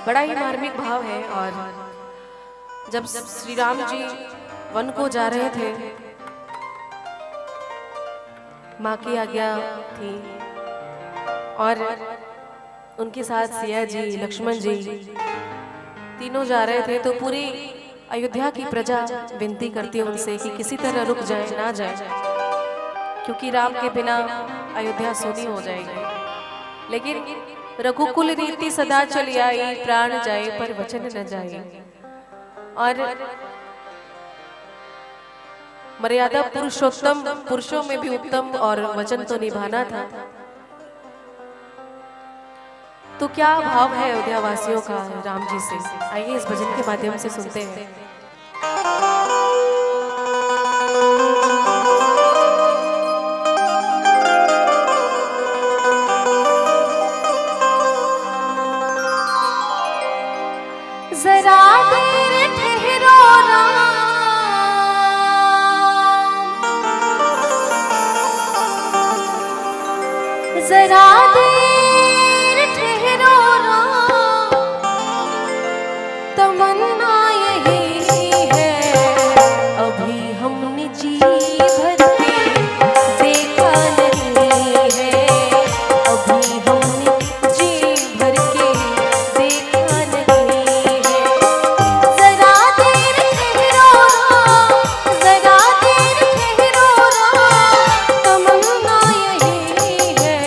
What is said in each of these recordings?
बड़ा ही मार्मिक भाव है। और जब श्री राम जी वन को जा रहे थे, माँ की आज्ञा थी और उनके साथ सिया जी, लक्ष्मण जी तीनों जा रहे थे, तो पूरी अयोध्या की प्रजा विनती करती है उनसे कि किसी तरह रुक जाए, ना जाए, क्योंकि राम के बिना अयोध्या सूनी हो जाएगी। लेकिन रघुकुल रीति सदा चली आई, प्राण जाए पर वचन न जाए। और मर्यादा पुरुषोत्तम, पुरुषों में भी उत्तम, और वचन तो निभाना था। तो क्या भाव है अयोध्या वासियों का राम जी से, आइए इस भजन के माध्यम से सुनते हैं। जरा देर ठहरो राम, जरा देर ठहरो राम, तमन्ना यही है अभी हमने जी भर के देखा नहीं है, अभी हमने जी भर के देखा नहीं है। जरा देर ठहरो राम, जरा देर ठहरो राम, तमन्ना यही है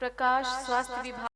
प्रकाश स्वास्थ्य विभाग